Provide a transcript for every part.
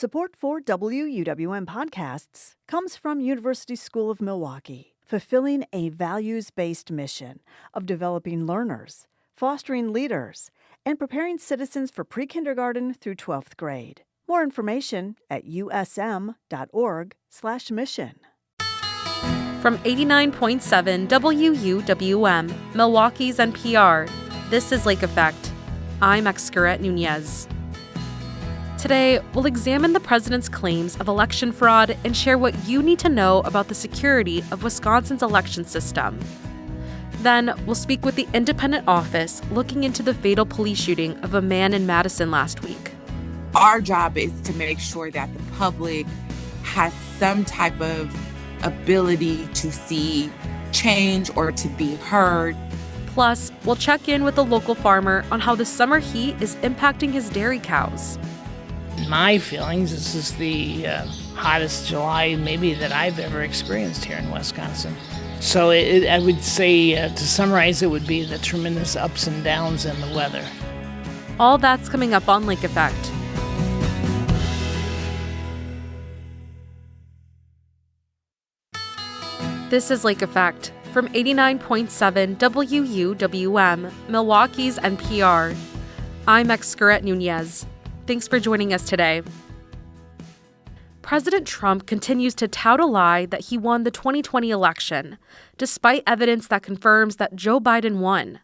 Support for WUWM podcasts comes from University School of Milwaukee, fulfilling a values-based mission of developing learners, fostering leaders, and preparing citizens for pre-kindergarten through 12th grade. More information at usm.org/mission. From 89.7 WUWM, Milwaukee's NPR, this is Lake Effect. I'm Excurette Nunez. Today, we'll examine the president's claims of election fraud and share what you need to know about the security of Wisconsin's election system. Then, we'll speak with the independent office looking into the fatal police shooting of a man in Madison last week. Our job is to make sure that the public has some type of ability to see change or to be heard. Plus, we'll check in with a local farmer on how the summer heat is impacting his dairy cows. My feelings, this is the hottest July maybe that I've ever experienced here in Wisconsin. So I would say, to summarize, it would be the tremendous ups and downs in the weather. All that's coming up on Lake Effect. This is Lake Effect from 89.7 WUWM, Milwaukee's NPR. I'm Excurette Nunez. Thanks for joining us today. President Trump continues to tout a lie that he won the 2020 election, despite evidence that confirms that Joe Biden won.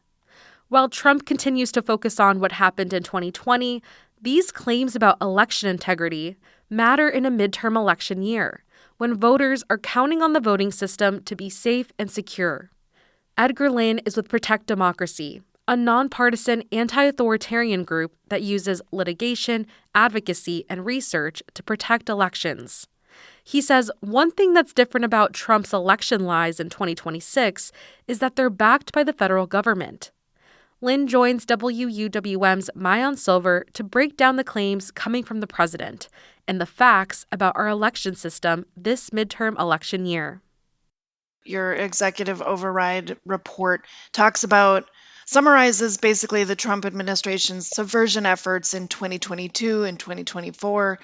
While Trump continues to focus on what happened in 2020, these claims about election integrity matter in a midterm election year, when voters are counting on the voting system to be safe and secure. Edgar Lynn is with Protect Democracy, a nonpartisan anti-authoritarian group that uses litigation, advocacy, and research to protect elections. He says one thing that's different about Trump's election lies in 2026 is that they're backed by the federal government. Lynn joins WUWM's Mayan Silver to break down the claims coming from the president and the facts about our election system this midterm election year. Your executive override report summarizes basically the Trump administration's subversion efforts in 2022 and 2024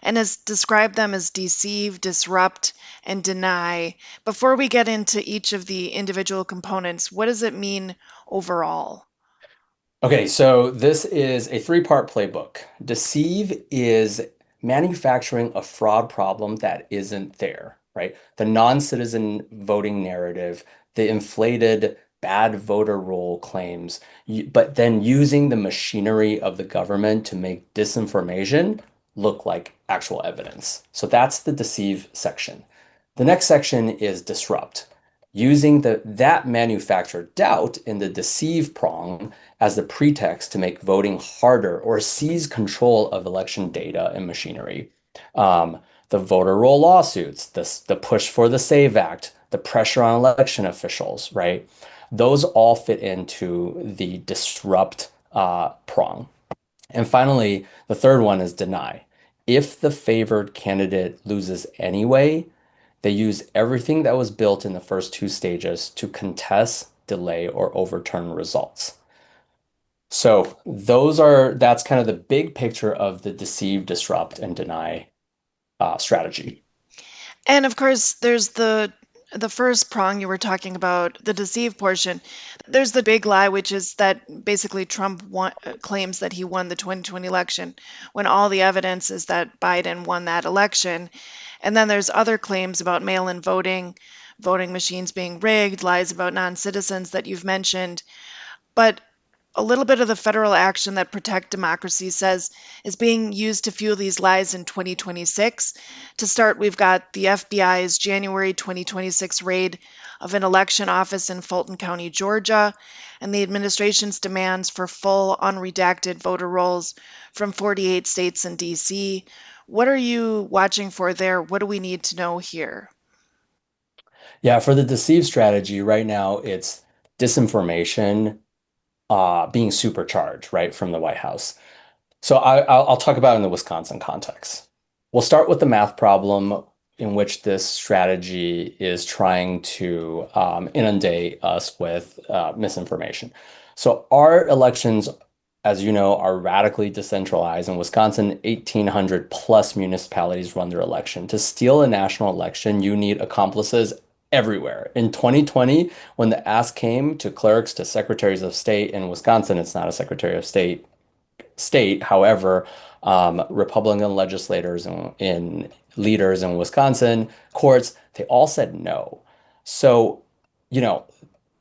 and has described them as deceive, disrupt, and deny. Before we get into each of the individual components, what does it mean overall? Okay, so this is a three-part playbook. Deceive is manufacturing a fraud problem that isn't there, right? The non-citizen voting narrative, the inflated bad voter roll claims, but then using the machinery of the government to make disinformation look like actual evidence. So that's the deceive section. The next section is disrupt, using that manufactured doubt in the deceive prong as the pretext to make voting harder or seize control of election data and machinery. The voter roll lawsuits, the push for the SAVE Act, the pressure on election officials, right? Those all fit into the disrupt prong. And finally, the third one is deny. If the favored candidate loses anyway, they use everything that was built in the first two stages to contest, delay, or overturn results. So that's kind of the big picture of the deceive, disrupt, and deny strategy. And of course, there's the first prong you were talking about, the deceive portion. There's the big lie, which is that basically Trump claims that he won the 2020 election when all the evidence is that Biden won that election. And then there's other claims about mail-in voting, voting machines being rigged, lies about non-citizens that you've mentioned. But a little bit of the federal action that Protect Democracy says is being used to fuel these lies in 2026. To start, we've got the FBI's January 2026 raid of an election office in Fulton County, Georgia, and the administration's demands for full unredacted voter rolls from 48 states and D.C. What are you watching for there? What do we need to know here? Yeah, for the deceive strategy, right now it's disinformation being supercharged, right, from the White House. So I'll talk about it in the Wisconsin context. We'll start with the math problem in which this strategy is trying to inundate us with misinformation. So our elections as you know, are radically decentralized. In Wisconsin, 1,800 plus municipalities run their election. To steal a national election, you need accomplices everywhere. In 2020, when the ask came to clerks, to secretaries of state in Wisconsin, it's not a secretary of state. However, Republican legislators in leaders in Wisconsin courts, they all said no. So, you know,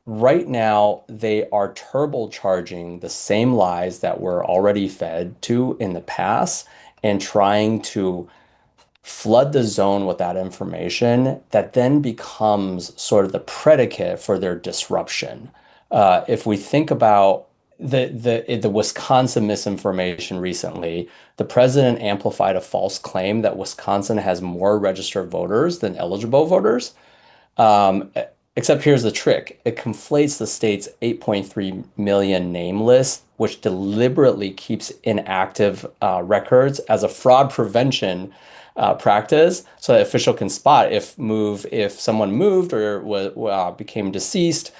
right now, they are turbocharging the same lies that were already fed to in the past and trying to flood the zone with that information that then becomes sort of the predicate for their disruption. If we think about the Wisconsin misinformation recently, the president amplified a false claim that Wisconsin has more registered voters than eligible voters. Um, Except here's the trick. It conflates the state's 8.3 million name list, which deliberately keeps inactive records as a fraud prevention practice, so that official can spot if someone moved or became deceased.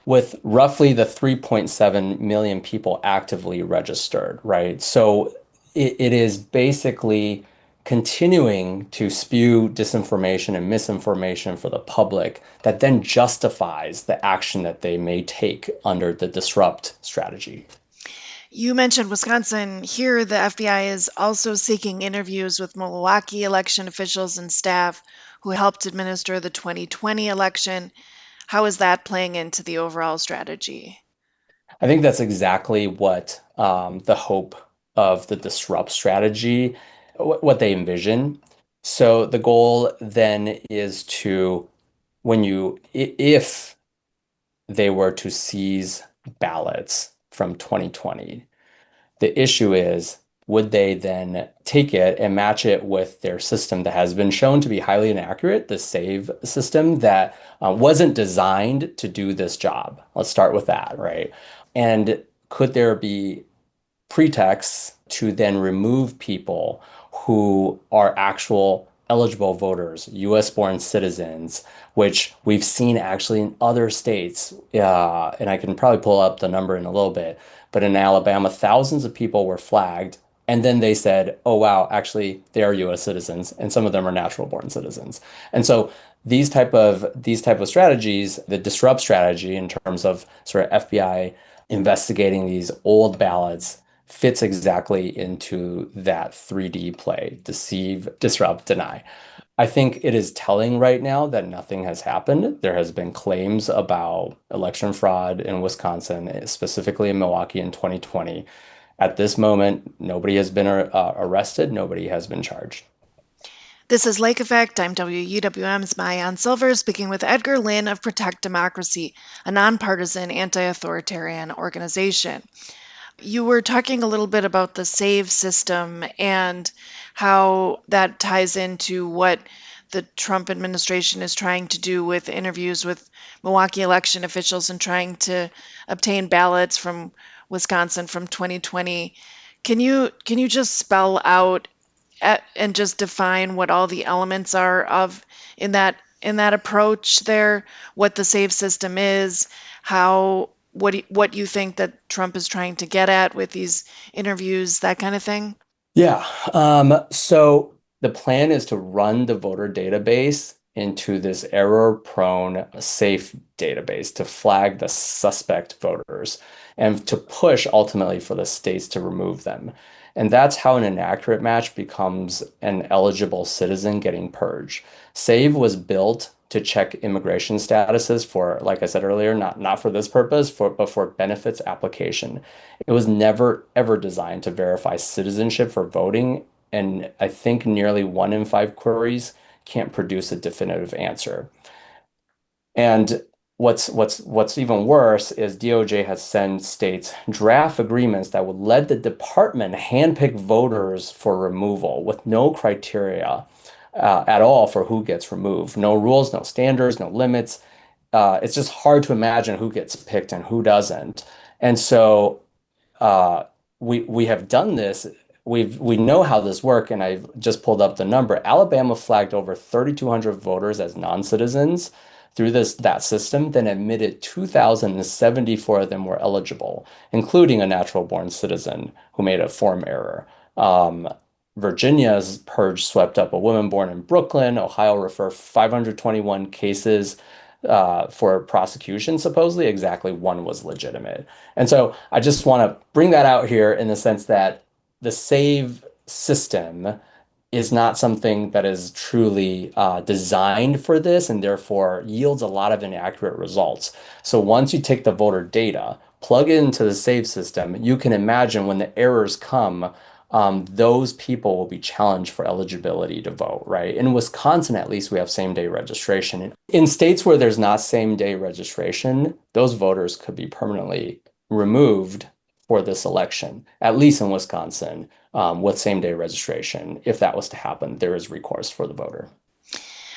With roughly the 3.7 million people actively registered, right? So it is basically continuing to spew disinformation and misinformation for the public that then justifies the action that they may take under the disrupt strategy. You mentioned Wisconsin. Here, the FBI is also seeking interviews with Milwaukee election officials and staff who helped administer the 2020 election. How is that playing into the overall strategy? I think that's exactly what the hope of the disrupt strategy, what they envision. So the goal then is to, if they were to seize ballots from 2020, the issue is, would they then take it and match it with their system that has been shown to be highly inaccurate, the SAVE system that wasn't designed to do this job? Let's start with that, right? And could there be pretexts to then remove people who are actual eligible voters, US born citizens, which we've seen actually in other states? And I can probably pull up the number in a little bit, but in Alabama, thousands of people were flagged. And then they said, oh, wow, actually, they are US citizens, and some of them are natural born citizens. And so these type of strategies, the disrupt strategy in terms of sort of FBI investigating these old ballots, fits exactly into that 3D play: deceive, disrupt, deny. I think it is telling right now that nothing has happened. There has been claims about election fraud in Wisconsin, specifically in Milwaukee in 2020. At this moment, nobody has been arrested, nobody has been charged. This is Lake Effect. I'm WUWM's Maayan Silver speaking with Edgar Lynn of Protect Democracy, a nonpartisan anti authoritarian organization. You were talking a little bit about the SAVE system and how that ties into what the Trump administration is trying to do with interviews with Milwaukee election officials and trying to obtain ballots from Wisconsin from 2020. Can you just spell out and just define what all the elements are of in that approach there, what the SAVE system is, how what you think that Trump is trying to get at with these interviews, that kind of thing? Yeah. So the plan is to run the voter database into this error-prone, safe database to flag the suspect voters and to push ultimately for the states to remove them. And that's how an inaccurate match becomes an eligible citizen getting purged. SAVE was built to check immigration statuses for, like I said earlier, not for this purpose, but for benefits application. It was never ever designed to verify citizenship for voting, and I think nearly 1 in 5 queries can't produce a definitive answer. And what's even worse is DOJ has sent states draft agreements that would let the department handpick voters for removal with no criteria at all for who gets removed. No rules, no standards, no limits. It's just hard to imagine who gets picked and who doesn't. And so uh, we have done this. We know how this works, and I've just pulled up the number. Alabama flagged over 3,200 voters as non-citizens. through that system, then admitted 2,074 of them were eligible, including a natural-born citizen who made a form error. Virginia's purge swept up a woman born in Brooklyn. Ohio referred 521 cases for prosecution, supposedly. Exactly one was legitimate. And so I just want to bring that out here in the sense that the SAVE system is not something that is truly designed for this and therefore yields a lot of inaccurate results. So once you take the voter data, plug it into the SAVE system, you can imagine when the errors come, those people will be challenged for eligibility to vote, right? In Wisconsin, at least, we have same-day registration. In states where there's not same-day registration, those voters could be permanently removed for this election, at least in Wisconsin, with same-day registration. If that was to happen, there is recourse for the voter.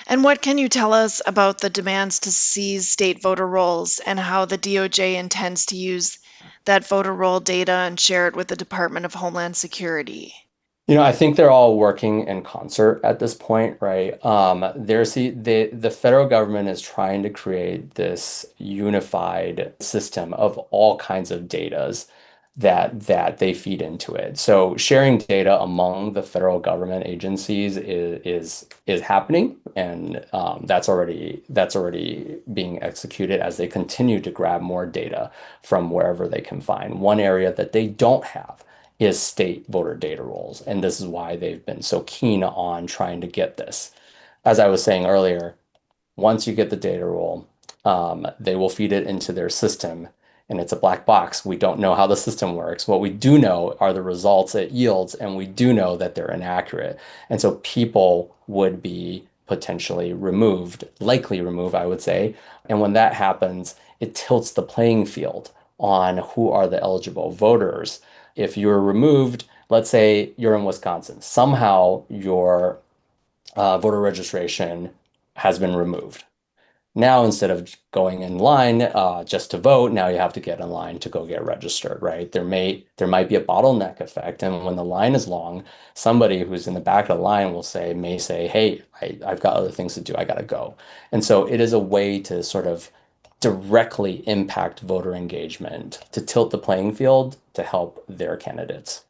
And what can you tell us about the demands to seize state voter rolls and how the DOJ intends to use that voter roll data and share it with the Department of Homeland Security? I think they're all working in concert at this point, right? The federal government is trying to create this unified system of all kinds of datas that they feed into it. So sharing data among the federal government agencies is happening, and that's already being executed as they continue to grab more data from wherever they can find. One area that they don't have is state voter data rolls. And this is why they've been so keen on trying to get this. As I was saying earlier, once you get the data roll, they will feed it into their system, and it's a black box. We don't know how the system works. What we do know are the results it yields, and we do know that they're inaccurate. And so people would be potentially removed, likely removed, I would say. And when that happens, it tilts the playing field on who are the eligible voters. If you're removed, let's say you're in Wisconsin, somehow your voter registration has been removed. Now, instead of going in line just to vote, now you have to get in line to go get registered, right? There might be a bottleneck effect, and when the line is long, somebody who's in the back of the line may say, "Hey, I've got other things to do. I got to go." And so it is a way to sort of directly impact voter engagement, to tilt the playing field to help their candidates.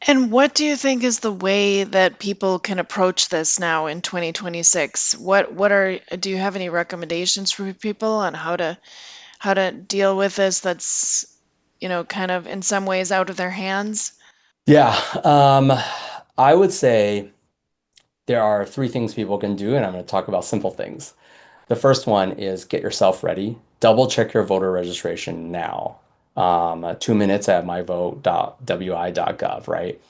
And what do you think is the way that people can approach this now in 2026? Do you have any recommendations for people on how to deal with this that's, kind of in some ways out of their hands? Yeah, I would say there are three things people can do, and I'm going to talk about simple things. The first one is get yourself ready. Double check your voter registration now. 2 minutes at myvote.wi.gov, right?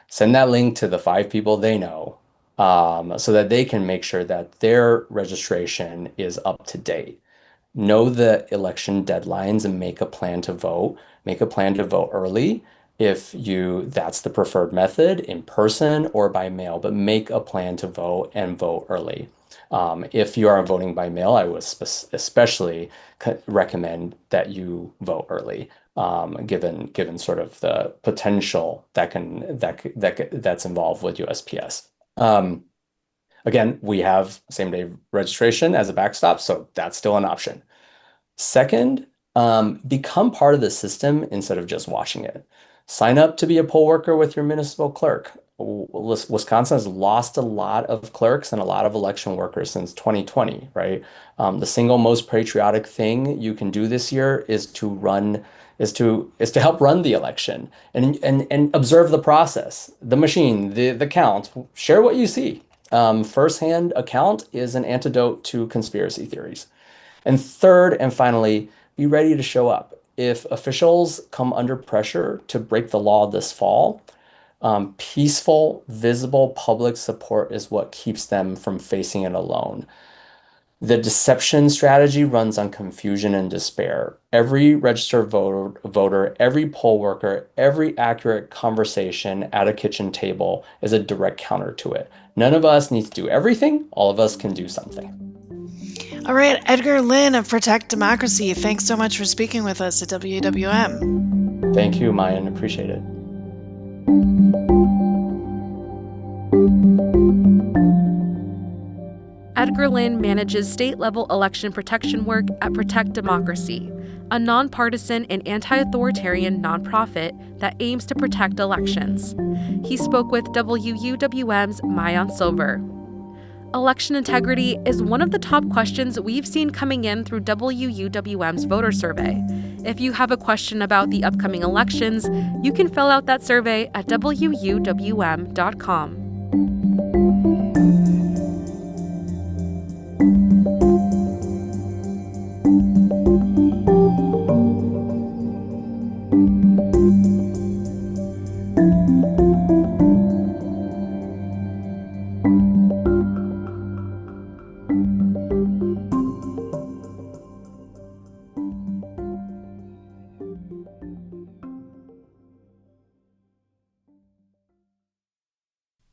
Send that link to the 5 people they know, so that they can make sure that their registration is up to date. Know the election deadlines and make a plan to vote. Make a plan to vote early if that's the preferred method, in person or by mail, but make a plan to vote and vote early. If you are voting by mail, I would especially recommend that you vote early, given sort of the potential that's involved with USPS. Again, we have same-day registration as a backstop, so that's still an option. Second, become part of the system instead of just watching it. Sign up to be a poll worker with your municipal clerk. Wisconsin has lost a lot of clerks and a lot of election workers since 2020, right? The single most patriotic thing you can do this year is to help run the election and observe the process, the machine, the count. Share what you see. Firsthand account is an antidote to conspiracy theories. And third and finally, be ready to show up. If officials come under pressure to break the law this fall, peaceful, visible public support is what keeps them from facing it alone. The deception strategy runs on confusion and despair. Every registered voter, every poll worker, every accurate conversation at a kitchen table is a direct counter to it. None of us needs to do everything. All of us can do something. All right, Edgar Lin of Protect Democracy, thanks so much for speaking with us at WWM. Thank you, Mayan. Appreciate it. Edgar Lynn manages state-level election protection work at Protect Democracy, a nonpartisan and anti-authoritarian nonprofit that aims to protect elections. He spoke with WUWM's Mayan Silver. Election integrity is one of the top questions we've seen coming in through WUWM's voter survey. If you have a question about the upcoming elections, you can fill out that survey at WUWM.com.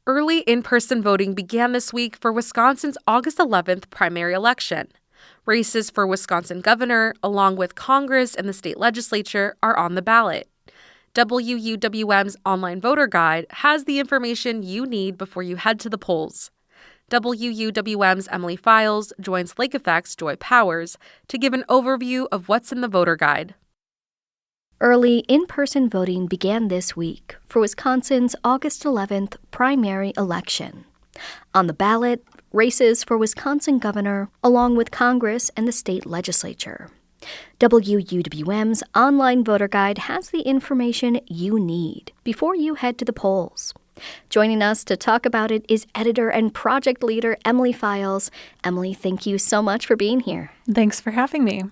Early in-person voting began this week for Wisconsin's August 11th primary election. Races for Wisconsin governor, along with Congress and the state legislature, are on the ballot. WUWM's online voter guide has the information you need before you head to the polls. WUWM's Emily Files joins Lake Effect's Joy Powers to give an overview of what's in the voter guide. Early in-person voting began this week for Wisconsin's August 11th primary election. On the ballot, races for Wisconsin governor, along with Congress and the state legislature. WUWM's online voter guide has the information you need before you head to the polls. Joining us to talk about it is editor and project leader Emily Files. Emily, thank you so much for being here. Thanks for having me.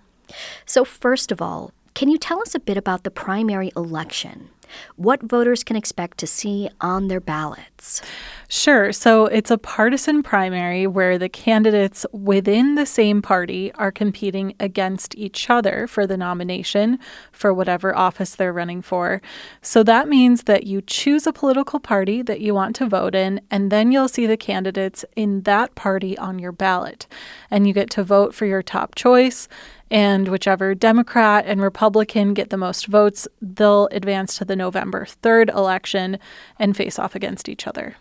So first of all, can you tell us a bit about the primary election? What voters can expect to see on their ballots? Sure. So it's a partisan primary where the candidates within the same party are competing against each other for the nomination for whatever office they're running for. So that means that you choose a political party that you want to vote in, and then you'll see the candidates in that party on your ballot. And you get to vote for your top choice. And whichever Democrat and Republican get the most votes, they'll advance to the November 3rd election and face off against each other.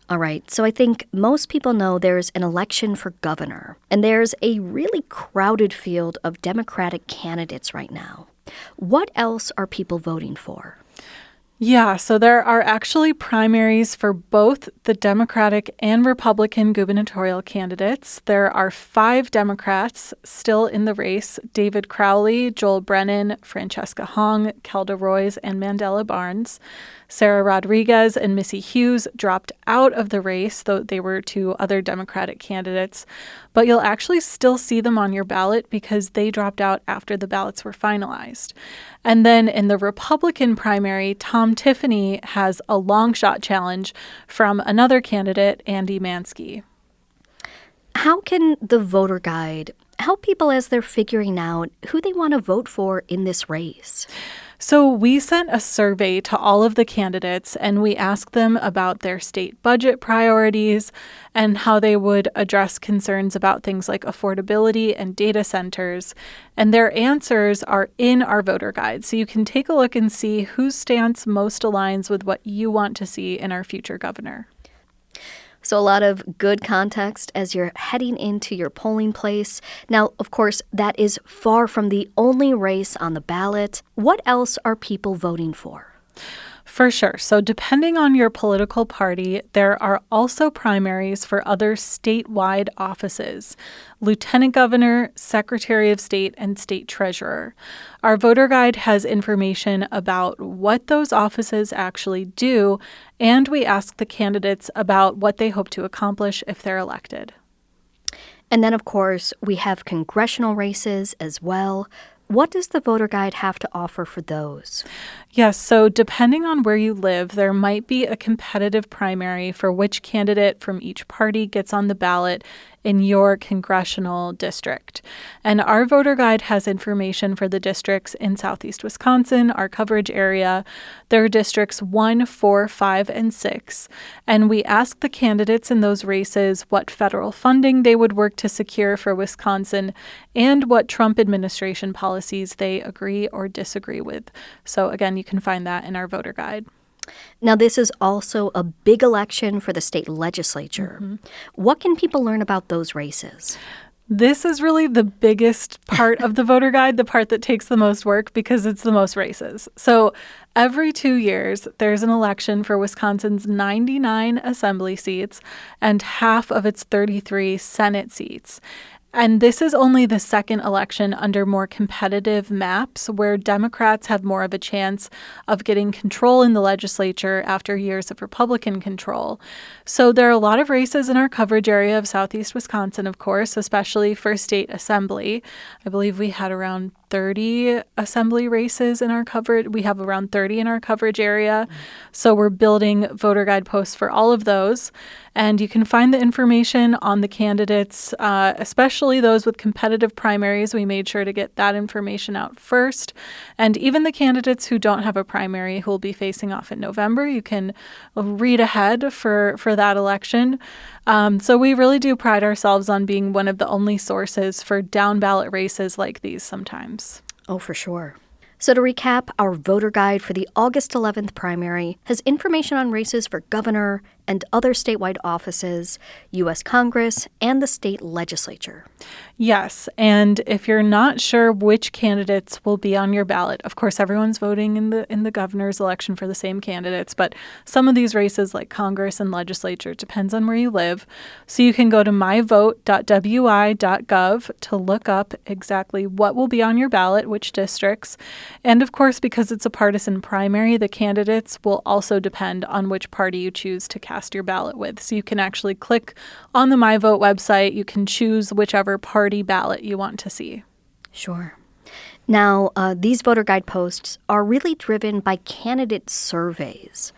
All right, so I think most people know there's an election for governor, and there's a really crowded field of Democratic candidates right now. What else are people voting for? Yeah, so there are actually primaries for both the Democratic and Republican gubernatorial candidates. There are 5 Democrats still in the race: David Crowley, Joel Brennan, Francesca Hong, Kelda Roys, and Mandela Barnes. Sarah Rodriguez and Missy Hughes dropped out of the race, though they were 2 other Democratic candidates. But you'll actually still see them on your ballot because they dropped out after the ballots were finalized. And then in the Republican primary, Tom Tiffany has a long shot challenge from another candidate, Andy Mansky. How can the voter guide help people as they're figuring out who they want to vote for in this race? So we sent a survey to all of the candidates, and we asked them about their state budget priorities and how they would address concerns about things like affordability and data centers. And their answers are in our voter guide, so you can take a look and see whose stance most aligns with what you want to see in our future governor. So a lot of good context as you're heading into your polling place. Now, of course, that is far from the only race on the ballot. What else are people voting for? For sure. So depending on your political party, there are also primaries for other statewide offices: lieutenant governor, secretary of state, and state treasurer. Our voter guide has information about what those offices actually do, and we ask the candidates about what they hope to accomplish if they're elected. And then, of course, we have congressional races as well. What does the voter guide have to offer for those? Yes, so depending on where you live, there might be a competitive primary for which candidate from each party gets on the ballot in your congressional district. And our voter guide has information for the districts in southeast Wisconsin, our coverage area. There are districts 1, 4, 5, and 6. And we asked the candidates in those races what federal funding they would work to secure for Wisconsin and what Trump administration policies they agree or disagree with. So again, you can find that in our voter guide. Now, this is also a big election for the state legislature. What can people learn about those races? This is really the biggest part of the voter guide, the part that takes the most work because it's the most races. So every 2 years, there's an election for Wisconsin's 99 assembly seats and half of its 33 Senate seats. And this is only the second election under more competitive maps where Democrats have more of a chance of getting control in the legislature after years of Republican control. So there are a lot of races in our coverage area of southeast Wisconsin, of course, especially for state assembly. I believe we had around 30 assembly races in our coverage. We have around 30 in our coverage area. So we're building voter guide posts for all of those. And you can find the information on the candidates, especially those with competitive primaries. We made sure to get that information out first. And even the candidates who don't have a primary who will be facing off in November, you can read ahead for that election. So we really do pride ourselves on being one of the only sources for down ballot races like these sometimes. Oh, for sure. So to recap, our voter guide for the August 11th primary has information on races for governor and other statewide offices, U.S. Congress, and the state legislature. Yes, and if you're not sure which candidates will be on your ballot, of course, everyone's voting in the governor's election for the same candidates, but some of these races like Congress and legislature depends on where you live. So you can go to myvote.wi.gov to look up exactly what will be on your ballot, which districts. And of course, because it's a partisan primary, the candidates will also depend on which party you choose to cast your ballot with. So you can actually click on the MyVote website. You can choose whichever party ballot you want to see. Sure. Now, these voter guide posts are really driven by candidate surveys.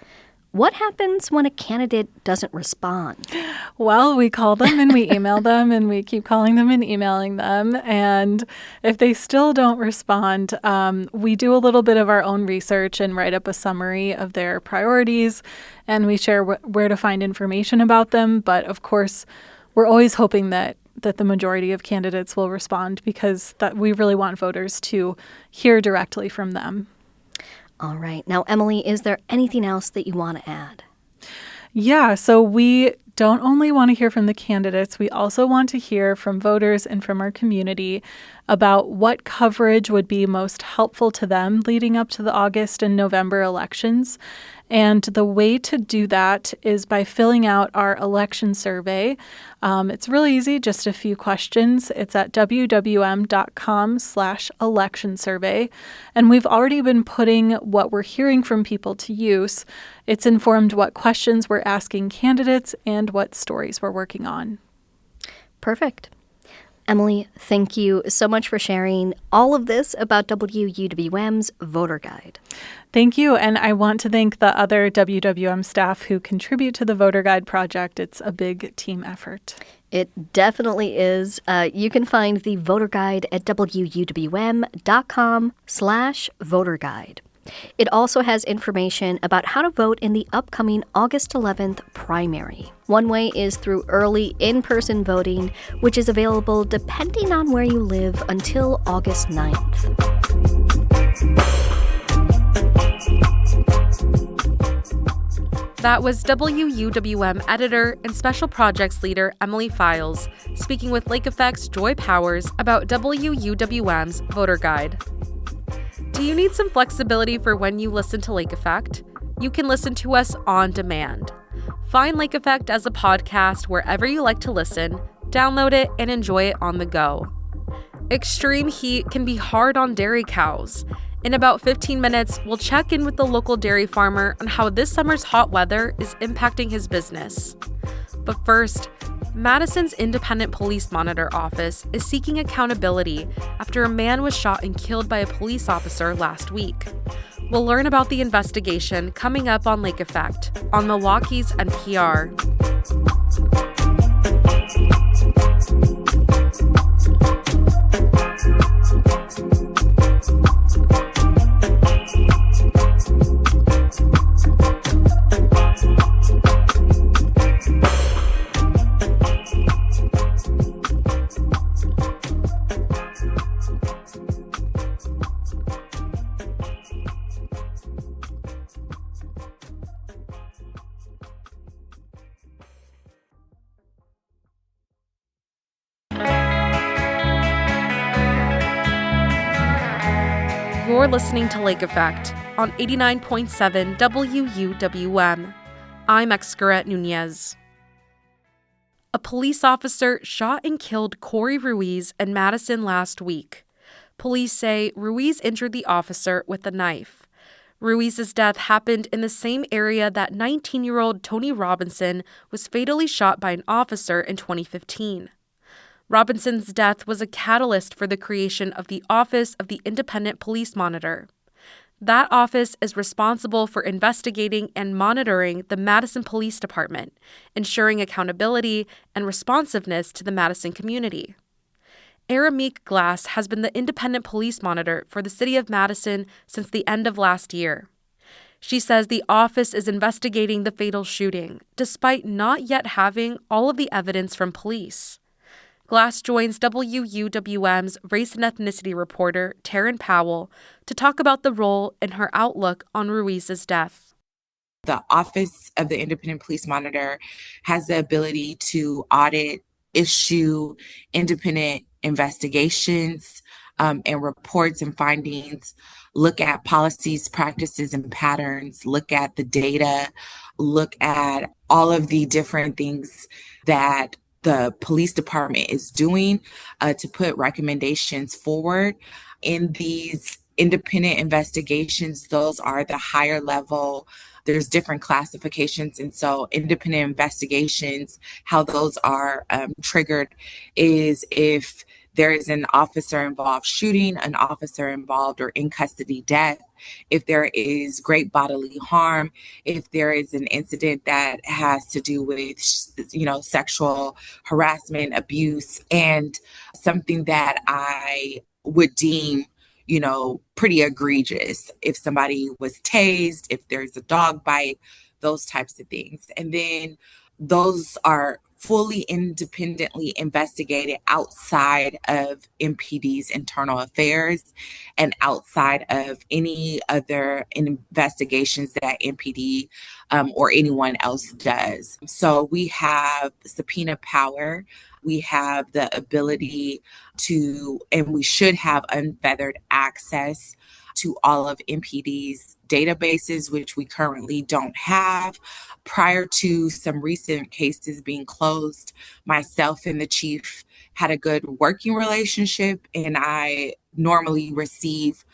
What happens when a candidate doesn't respond? Well, we call them and we email them and we keep calling them and emailing them. And if they still don't respond, we do a little bit of our own research and write up a summary of their priorities. And we share where to find information about them. But of course, we're always hoping that the majority of candidates will respond because that we really want voters to hear directly from them. All right. Now, Emily, is there anything else that you want to add? Yeah, so we don't only want to hear from the candidates, we also want to hear from voters and from our community about what coverage would be most helpful to them leading up to the August and November elections. And the way to do that is by filling out our election survey. It's really easy, just a few questions. It's at wwm.com/election survey. And we've already been putting what we're hearing from people to use. It's informed what questions we're asking candidates and what stories we're working on. Perfect. Emily, thank you so much for sharing all of this about WUWM's voter guide. Thank you, and I want to thank the other WWM staff who contribute to the voter guide project. It's a big team effort. It definitely is. You can find the voter guide at WUWM.com/voter guide. It also has information about how to vote in the upcoming August 11th primary. One way is through early in-person voting, which is available depending on where you live until August 9th. That was WUWM editor and special projects leader Emily Files speaking with Lake Effect's Joy Powers about WUWM's voter guide. Do you need some flexibility for when you listen to Lake Effect? You can listen to us on demand. Find Lake Effect as a podcast wherever you like to listen, download it, and enjoy it on the go. Extreme heat can be hard on dairy cows. In about 15 minutes, we'll check in with the local dairy farmer on how this summer's hot weather is impacting his business. But first, Madison's Independent Police Monitor Office is seeking accountability after a man was shot and killed by a police officer last week. We'll learn about the investigation coming up on Lake Effect on Milwaukee's NPR. You're listening to Lake Effect on 89.7 WUWM. I'm Excaret Nunez. A police officer shot and killed Corey Ruiz in Madison last week. Police say Ruiz injured the officer with a knife. Ruiz's death happened in the same area that 19-year-old Tony Robinson was fatally shot by an officer in 2015. Robinson's death was a catalyst for the creation of the Office of the Independent Police Monitor. That office is responsible for investigating and monitoring the Madison Police Department, ensuring accountability and responsiveness to the Madison community. Aramik Glass has been the independent police monitor for the city of Madison since the end of last year. She says the office is investigating the fatal shooting, despite not yet having all of the evidence from police. Glass joins WUWM's race and ethnicity reporter, Taryn Powell, to talk about the role and her outlook on Ruiz's death. The Office of the Independent Police Monitor has the ability to audit, issue independent investigations and reports and findings, look at policies, practices, and patterns, look at the data, look at all of the different things that the police department is doing to put recommendations forward. In these independent investigations, those are the higher level. There's different classifications. And so independent investigations, how those are triggered is if there is an officer involved shooting, an officer involved or in custody death, if there is great bodily harm, if there is an incident that has to do with, sexual harassment, abuse, and something that I would deem pretty egregious. If somebody was tased, if there's a dog bite, those types of things. And then those are fully independently investigated outside of MPD's internal affairs and outside of any other investigations that MPD or anyone else does. So we have subpoena power. We have the ability to, and we should have unfettered access to all of MPD's databases, which we currently don't have. Prior to some recent cases being closed, myself and the chief had a good working relationship, and I normally receive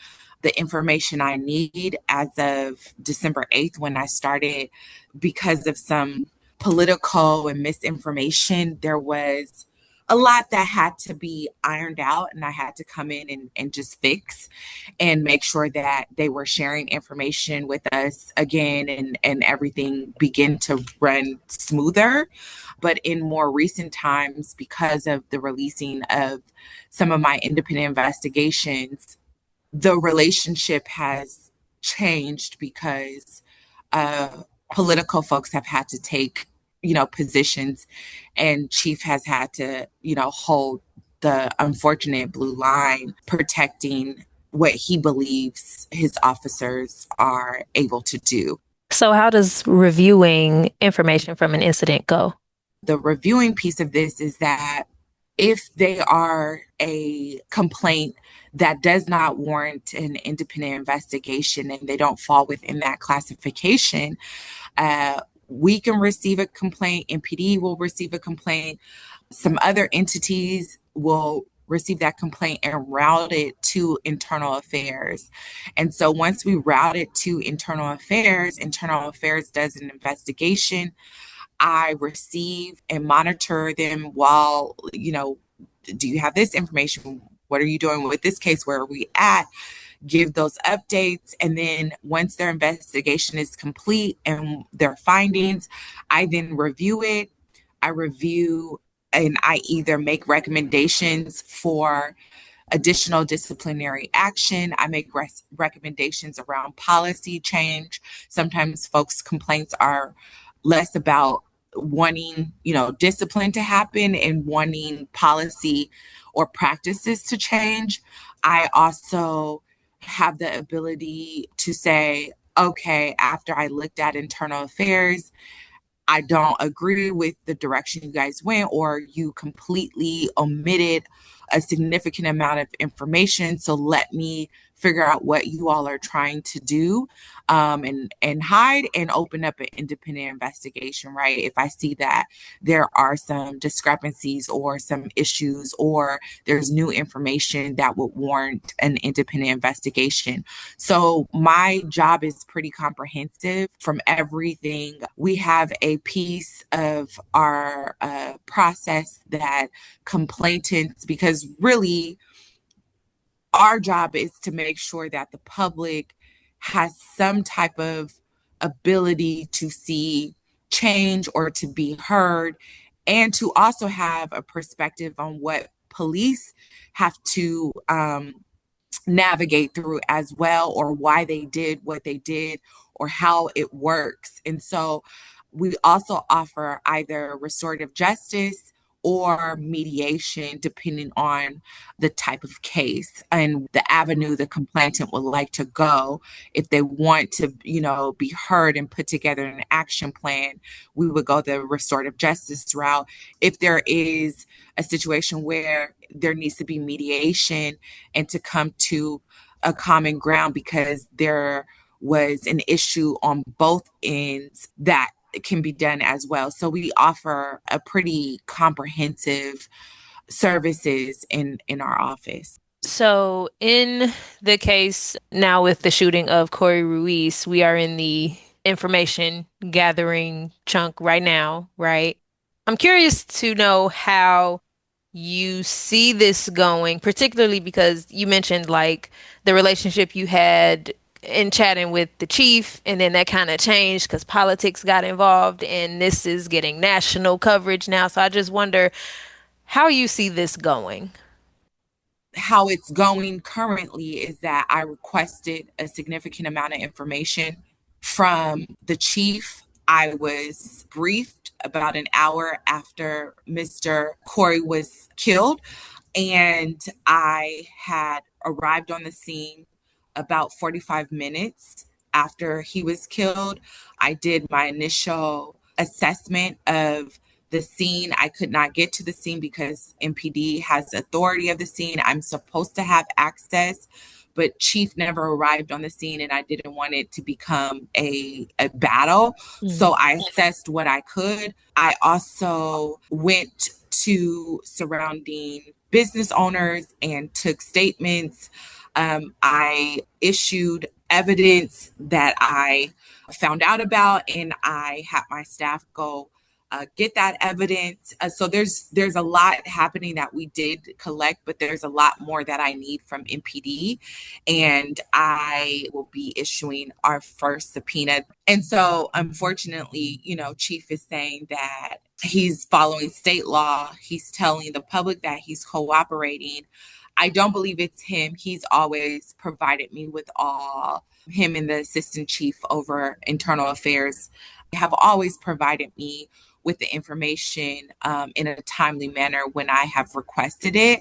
the information I need. As of December 8th, when I started, because of some political and misinformation, there was a lot that had to be ironed out, and I had to come in and just fix and make sure that they were sharing information with us again, and everything begin to run smoother. But in more recent times, because of the releasing of some of my independent investigations, the relationship has changed because political folks have had to take positions, and chief has had to hold the unfortunate blue line, protecting what he believes his officers are able to do. So how does reviewing information from an incident go? The reviewing piece of this is that if they are a complaint that does not warrant an independent investigation and they don't fall within that classification, we can receive a complaint, MPD will receive a complaint, some other entities will receive that complaint and route it to internal affairs. And so once we route it to internal affairs does an investigation. I receive and monitor them while, do you have this information? What are you doing with this case? Where are we at? Give those updates. And then once their investigation is complete and their findings, I then review it. I review and I either make recommendations for additional disciplinary action. I make recommendations around policy change. Sometimes folks' complaints are less about wanting, discipline to happen and wanting policy or practices to change. I also have the ability to say, okay, after I looked at internal affairs, I don't agree with the direction you guys went, or you completely omitted a significant amount of information. So let me figure out what you all are trying to do, and hide and open up an independent investigation, right? If I see that there are some discrepancies or some issues or there's new information that would warrant an independent investigation. So my job is pretty comprehensive from everything. We have a piece of our process that complainants, because really our job is to make sure that the public has some type of ability to see change or to be heard, and to also have a perspective on what police have to navigate through as well, or why they did what they did, or how it works. And so we also offer either restorative justice or mediation, depending on the type of case and the avenue the complainant would like to go. If they want to, be heard and put together an action plan, we would go the restorative justice route. If there is a situation where there needs to be mediation and to come to a common ground because there was an issue on both ends, that can be done as well. So we offer a pretty comprehensive services in our office. So, in the case now with the shooting of Corey Ruiz, we are in the information gathering chunk right now, right? I'm curious to know how you see this going, particularly because you mentioned like the relationship you had in chatting with the chief, and then that kind of changed because politics got involved, and this is getting national coverage now. So I just wonder how you see this going. How it's going currently is that I requested a significant amount of information from the chief. I was briefed about an hour after Mr. Corey was killed, and I had arrived on the scene about 45 minutes after he was killed. I did my initial assessment of the scene. I could not get to the scene because MPD has authority of the scene. I'm supposed to have access, but chief never arrived on the scene, and I didn't want it to become a battle. So I assessed what I could. I also went to surrounding business owners and took statements. I issued evidence that I found out about, and I had my staff go get that evidence. So there's a lot happening that we did collect, but there's a lot more that I need from MPD, and I will be issuing our first subpoena. And so, unfortunately, Chief is saying that he's following state law. He's telling the public that he's cooperating. I don't believe it's him. He's always provided me with all, him and the assistant chief over internal affairs have always provided me with the information in a timely manner when I have requested it.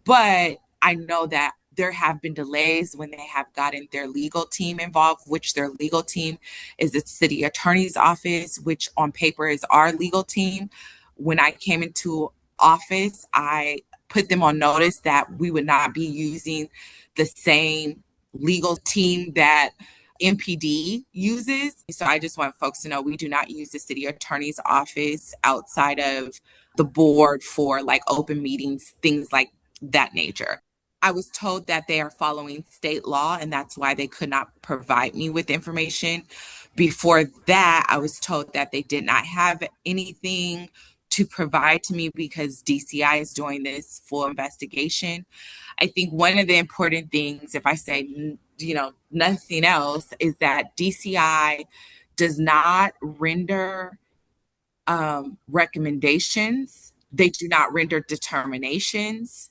But I know that there have been delays when they have gotten their legal team involved, which their legal team is the city attorney's office, which on paper is our legal team. When I came into office, I put them on notice that we would not be using the same legal team that MPD uses. So I just want folks to know we do not use the city attorney's office outside of the board for like open meetings, things like that nature. I was told that they are following state law, and that's why they could not provide me with information. Before that, I was told that they did not have anything to provide to me because DCI is doing this full investigation. I think one of the important things, if I say, nothing else, is that DCI does not render recommendations. They do not render determinations.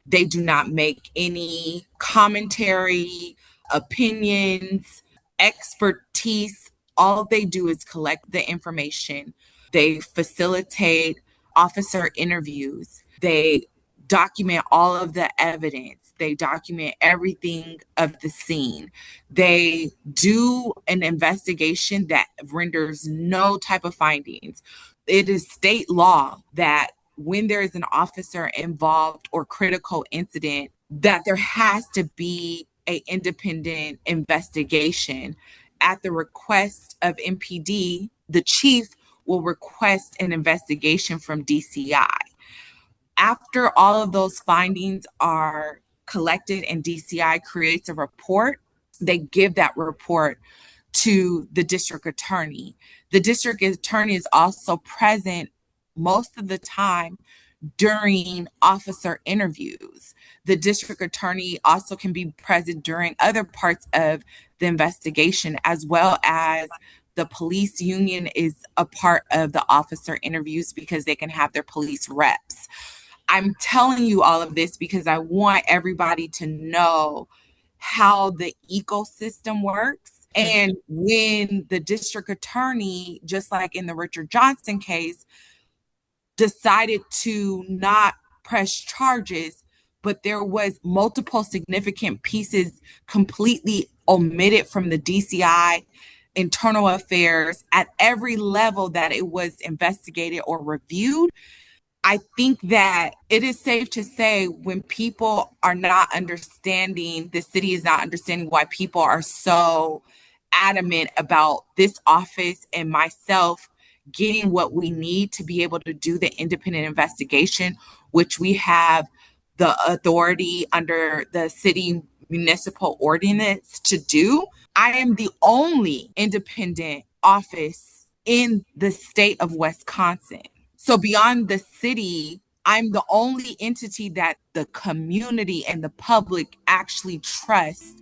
They do not make any commentary, opinions, expertise. All they do is collect the information. They facilitate officer interviews. They document all of the evidence. They document everything of the scene. They do an investigation that renders no type of findings. It is state law that when there is an officer involved or critical incident, that there has to be an independent investigation. At the request of MPD, the chief will request an investigation from DCI. After all of those findings are collected and DCI creates a report, they give that report to the district attorney. The district attorney is also present most of the time during officer interviews. The district attorney also can be present during other parts of the investigation, as well as the police union is a part of the officer interviews because they can have their police reps. I'm telling you all of this because I want everybody to know how the ecosystem works. And when the district attorney, just like in the Richard Johnson case, decided to not press charges, but there was multiple significant pieces completely omitted from the DCI internal affairs at every level that it was investigated or reviewed. I think that it is safe to say when people are not understanding, the city is not understanding why people are so adamant about this office and myself getting what we need to be able to do the independent investigation, which we have the authority under the city municipal ordinance to do. I am the only independent office in the state of Wisconsin. So beyond the city, I'm the only entity that the community and the public actually trust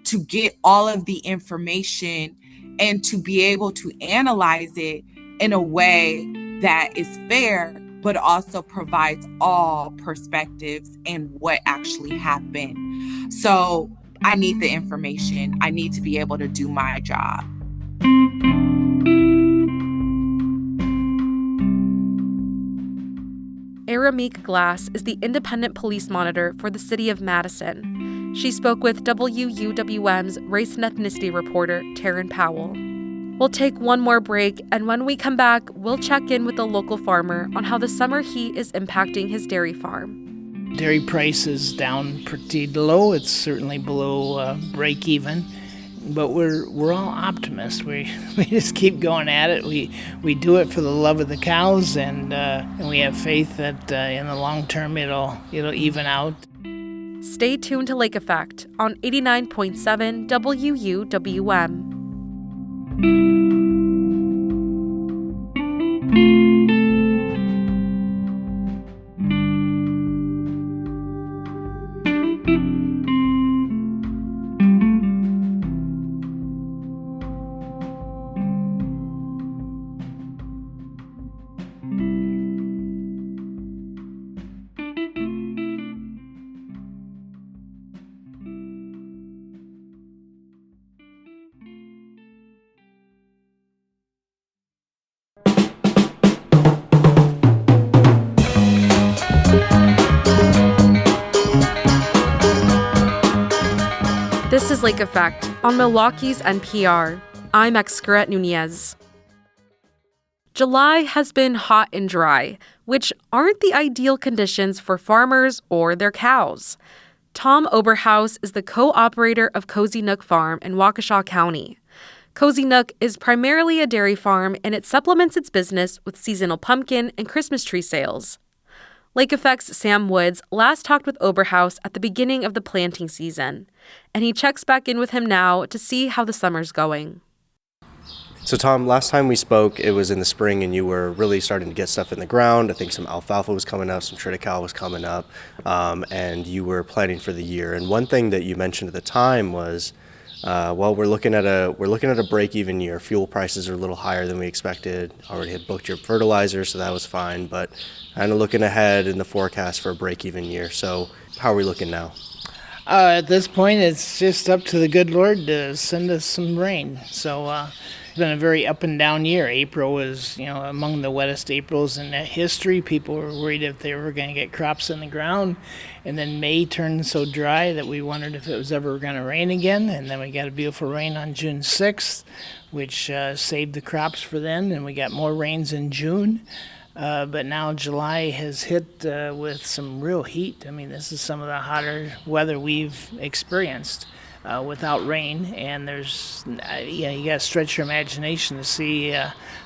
to get all of the information and to be able to analyze it in a way that is fair, but also provides all perspectives and what actually happened. So I need the information. I need to be able to do my job. Arameek Glass is the independent police monitor for the city of Madison. She spoke with WUWM's race and ethnicity reporter, Taryn Powell. We'll take one more break, and when we come back, we'll check in with a local farmer on how the summer heat is impacting his dairy farm. Dairy price is down pretty low. It's certainly below break even. But we're all optimists. We just keep going at it. We do it for the love of the cows, and we have faith that in the long term it'll even out. Stay tuned to Lake Effect on 89.7 WUWM. This is Lake Effect on Milwaukee's NPR. I'm Excret Nunez. July has been hot and dry, which aren't the ideal conditions for farmers or their cows. Tom Oberhaus is the co-operator of Cozy Nook Farm in Waukesha County. Cozy Nook is primarily a dairy farm, and it supplements its business with seasonal pumpkin and Christmas tree sales. Lake Effect's Sam Woods last talked with Oberhaus at the beginning of the planting season, and he checks back in with him now to see how the summer's going. So Tom, last time we spoke, it was in the spring and you were really starting to get stuff in the ground. I think some alfalfa was coming up, some triticale was coming up, and you were planning for the year. And one thing that you mentioned at the time was, we're looking at a break-even year. Fuel prices are a little higher than we expected. Already had booked your fertilizer, so that was fine, but kind of looking ahead in the forecast for a break-even year. So how are we looking now? At this point, it's just up to the good Lord to send us some rain. So it's been a very up and down year. April was, among the wettest Aprils in history. People were worried if they were going to get crops in the ground. And then May turned so dry that we wondered if it was ever going to rain again. And then we got a beautiful rain on June 6th, which saved the crops for then. And we got more rains in June. But now July has hit with some real heat. I mean, this is some of the hotter weather we've experienced without rain. And there's, you got to stretch your imagination to see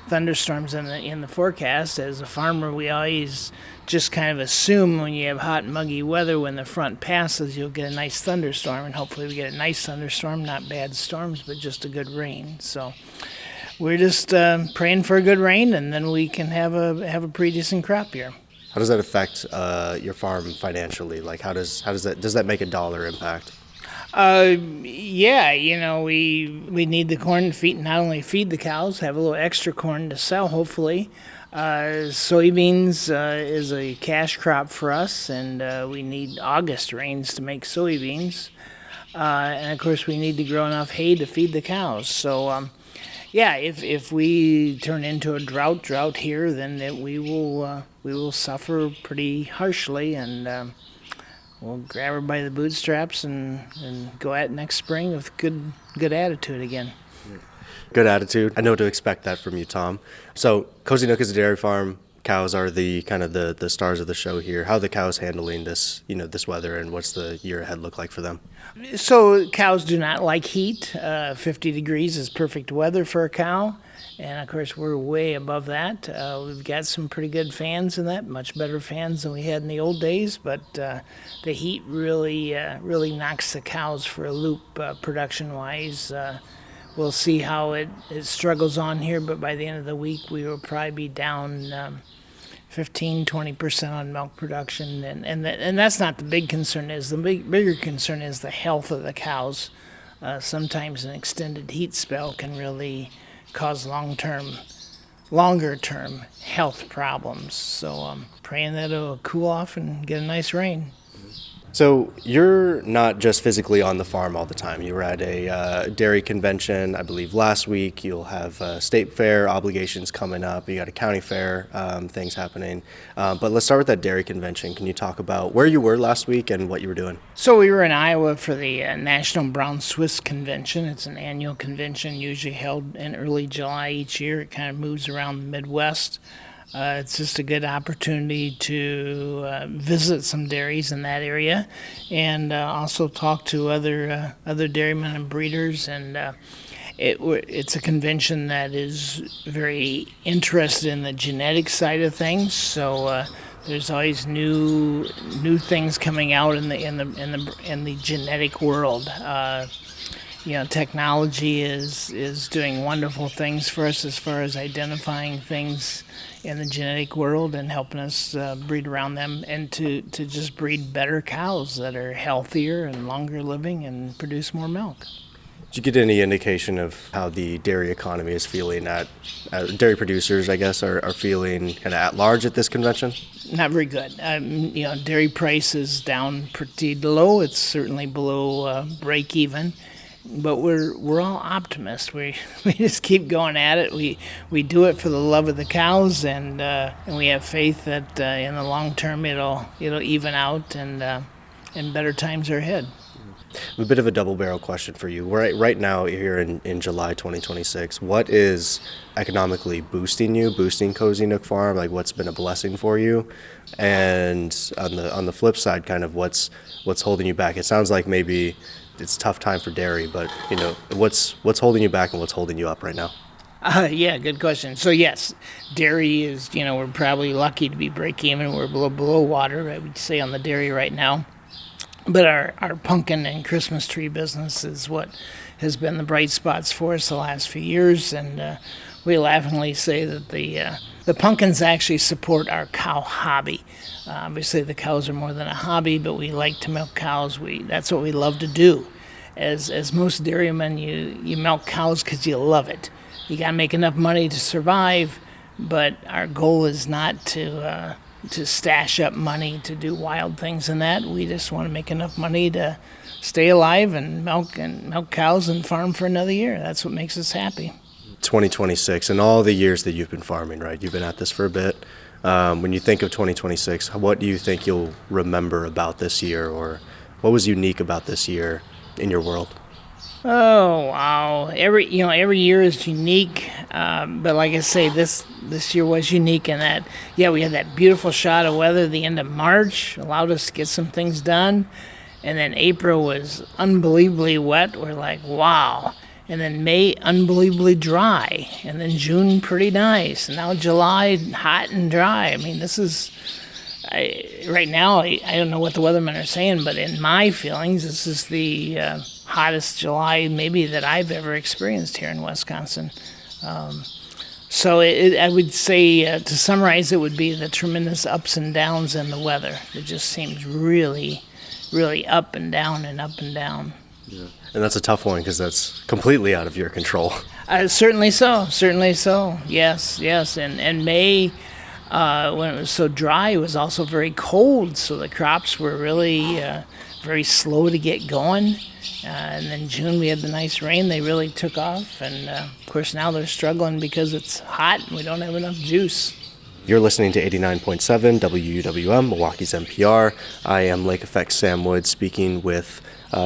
thunderstorms in the forecast. As a farmer, we always just kind of assume when you have hot and muggy weather, when the front passes, you'll get a nice thunderstorm. And hopefully we get a nice thunderstorm, not bad storms, but just a good rain. So we're just praying for a good rain, and then we can have a pretty decent crop year. How does that affect your farm financially? Like, does that make a dollar impact? Yeah, we need the corn to not only feed the cows, have a little extra corn to sell, hopefully. Soybeans is a cash crop for us, and we need August rains to make soybeans. And of course, we need to grow enough hay to feed the cows. So, yeah, if we turn into a drought here, then we will suffer pretty harshly, and we'll grab her by the bootstraps and go at it next spring with good attitude again. Good attitude. I know to expect that from you, Tom. So Cozy Nook is a dairy farm. Cows are the kind of the stars of the show here. How are the cows handling this weather, and what's the year ahead look like for them? So cows do not like heat. 50 degrees is perfect weather for a cow. And of course, we're way above that. We've got some pretty good fans in that, much better fans than we had in the old days. But the heat really knocks the cows for a loop production-wise. We'll see how it struggles on here, but by the end of the week, we will probably be down 15-20% on milk production, and that's not the big concern. The bigger concern is the health of the cows. Sometimes an extended heat spell can really cause longer term health problems. So I'm praying that it'll cool off and get a nice rain. So you're not just physically on the farm all the time. You were at a dairy convention, I believe, last week. You'll have state fair obligations coming up. You got a county fair things happening. But let's start with that dairy convention. Can you talk about where you were last week and what you were doing? So we were in Iowa for the National Brown Swiss Convention. It's an annual convention usually held in early July each year. It kind of moves around the Midwest. It's just a good opportunity to visit some dairies in that area, and also talk to other dairymen and breeders. And it's a convention that is very interested in the genetic side of things. So there's always new things coming out in the genetic world. Technology is doing wonderful things for us as far as identifying things in the genetic world and helping us breed around them, and to just breed better cows that are healthier and longer living and produce more milk. Did you get any indication of how the dairy economy is feeling dairy producers, I guess, are feeling kind of at large at this convention? Not very good. Dairy price is down pretty low. It's certainly below break even. But we're all optimists. We just keep going at it. We do it for the love of the cows, and we have faith that in the long term it'll even out, and better times are ahead. A bit of a double barrel question for you. Right now here in July 2026, what is economically boosting Cozy Nook Farm? Like, what's been a blessing for you? And on the flip side, kind of what's holding you back? It sounds like maybe it's a tough time for dairy, but what's holding you back and what's holding you up right now? Yeah, good question. So yes, dairy is, we're probably lucky to be break even. We're below water, I would say, on the dairy right now. But our pumpkin and Christmas tree business is what has been the bright spots for us the last few years, and we laughingly say that the pumpkins actually support our cow hobby. Obviously, the cows are more than a hobby, but we like to milk cows. That's what we love to do. As most dairymen, you milk cows because you love it. You got to make enough money to survive, but our goal is not to stash up money to do wild things in that. We just want to make enough money to stay alive and milk cows and farm for another year. That's what makes us happy. 2026 and all the years that you've been farming, right? You've been at this for a bit. When you think of 2026, what do you think you'll remember about this year, or what was unique about this year in your world? Oh wow! Every year is unique, but like I say, this year was unique in that we had that beautiful shot of weather at the end of March, allowed us to get some things done, and then April was unbelievably wet. We're like, wow. And then May, unbelievably dry, and then June, pretty nice, and now July, hot and dry. I mean, this is. Right now, I don't know what the weathermen are saying, but in my feelings, this is the hottest July maybe that I've ever experienced here in Wisconsin. So I would say, to summarize, it would be the tremendous ups and downs in the weather. It just seems really, really up and down and up and down. Yeah. And that's a tough one because that's completely out of your control. Certainly so. Yes. And May... when it was so dry, it was also very cold, so the crops were really very slow to get going. And then June, we had the nice rain. They really took off. And, of course, now they're struggling because it's hot and we don't have enough juice. You're listening to 89.7 WUWM, Milwaukee's NPR. I am Lake Effect Sam Wood speaking with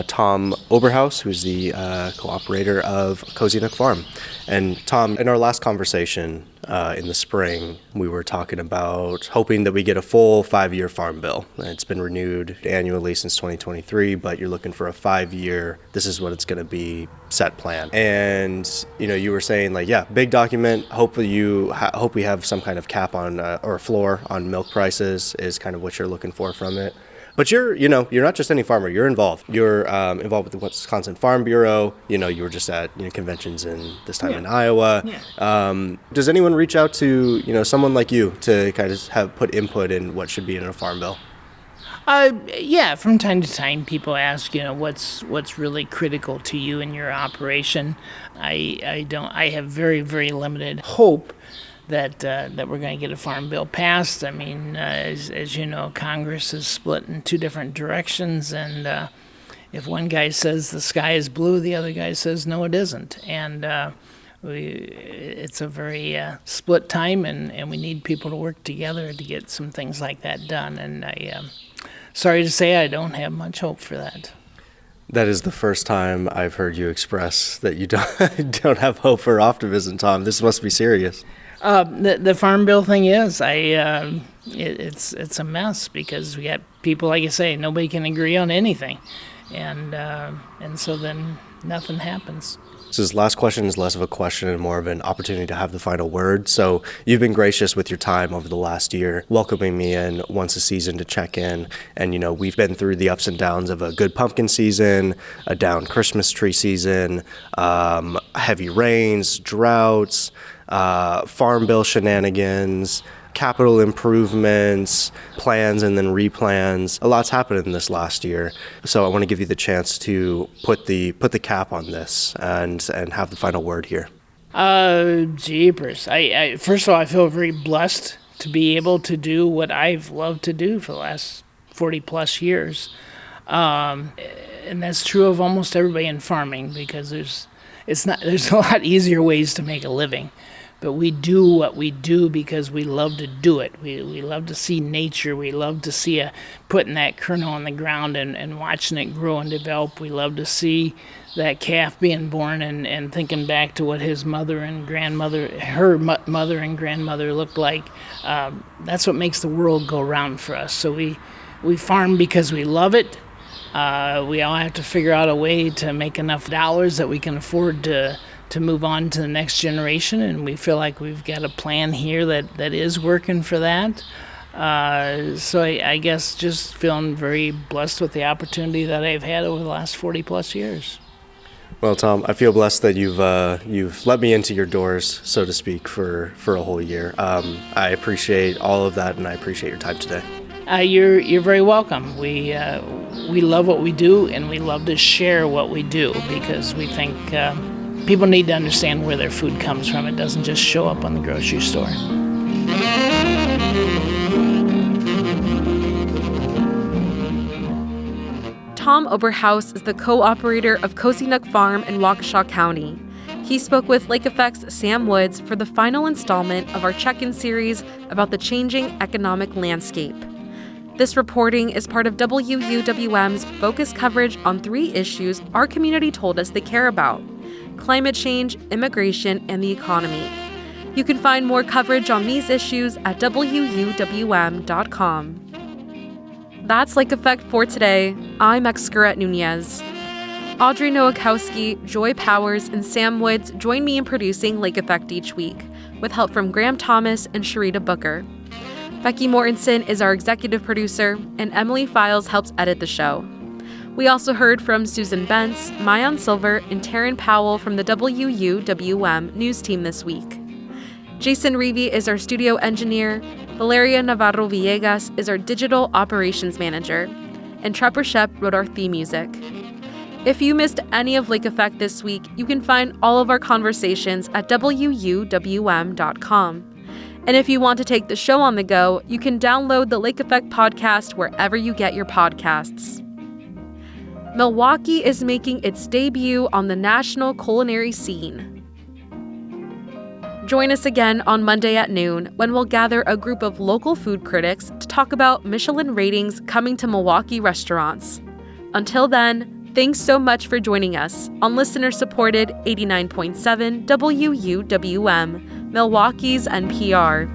Tom Oberhaus, who's the co-operator of Cozy Nook Farm. And Tom, in our last conversation in the spring, we were talking about hoping that we get a full 5-year farm bill. It's been renewed annually since 2023, but you're looking for a 5-year, this is what it's going to be, set plan. And, you were saying big document, hope we have some kind of cap on, or floor on milk prices is kind of what you're looking for from it. But you're not just any farmer. You're involved. You're involved with the Wisconsin Farm Bureau. You were just at conventions this time in Iowa. Yeah. Does anyone reach out to someone like you to kind of have put input in what should be in a farm bill? Yeah. From time to time, people ask what's really critical to you in your operation. I have very, very limited hope that we're going to get a farm bill passed. I mean, as you know, Congress is split in two different directions, and if one guy says the sky is blue, the other guy says no, it isn't. And it's a very split time, and we need people to work together to get some things like that done. And I sorry to say, I don't have much hope for that. That is the first time I've heard you express that you don't have hope or optimism, Tom. This must be serious. The farm bill thing is, it's a mess because we got people, like I say, nobody can agree on anything, and so then nothing happens. So this last question is less of a question and more of an opportunity to have the final word. So you've been gracious with your time over the last year, welcoming me in once a season to check in. And, we've been through the ups and downs of a good pumpkin season, a down Christmas tree season, heavy rains, droughts, farm bill shenanigans, capital improvements, plans and then replans. A lot's happened in this last year. So I want to give you the chance to put the cap on this and have the final word here. Jeepers. I first of all, I feel very blessed to be able to do what I've loved to do for the last 40 plus years. And that's true of almost everybody in farming because there's a lot easier ways to make a living. But we do what we do because we love to do it. We love to see nature. We love to see putting that kernel on the ground and watching it grow and develop. We love to see that calf being born and thinking back to what his mother and grandmother, her mother and grandmother looked like. That's what makes the world go round for us. So we farm because we love it. We all have to figure out a way to make enough dollars that we can afford to move on to the next generation, and we feel like we've got a plan here that is working for that. So I guess just feeling very blessed with the opportunity that I've had over the last 40 plus years. Well, Tom, I feel blessed that you've let me into your doors, so to speak, for a whole year. I appreciate all of that, and I appreciate your time today. You're very welcome. We love what we do, and we love to share what we do because we think people need to understand where their food comes from. It doesn't just show up on the grocery store. Tom Oberhaus is the co-operator of Cozy Nook Farm in Waukesha County. He spoke with Lake Effect's Sam Woods for the final installment of our check-in series about the changing economic landscape. This reporting is part of WUWM's focus coverage on 3 issues our community told us they care about: climate change, immigration, and the economy. You can find more coverage on these issues at WUWM.com. That's Lake Effect for today. I'm Excurette Nunez. Audrey Nowakowski, Joy Powers, and Sam Woods join me in producing Lake Effect each week, with help from Graham Thomas and Sharita Booker. Becky Mortensen is our executive producer, and Emily Files helps edit the show. We also heard from Susan Bentz, Mayan Silver, and Taryn Powell from the WUWM news team this week. Jason Reevy is our studio engineer, Valeria Navarro Villegas is our digital operations manager, and Trevor Shep wrote our theme music. If you missed any of Lake Effect this week, you can find all of our conversations at WUWM.com. And if you want to take the show on the go, you can download the Lake Effect podcast wherever you get your podcasts. Milwaukee is making its debut on the national culinary scene. Join us again on Monday at noon when we'll gather a group of local food critics to talk about Michelin ratings coming to Milwaukee restaurants. Until then, thanks so much for joining us on listener-supported 89.7 WUWM, Milwaukee's NPR.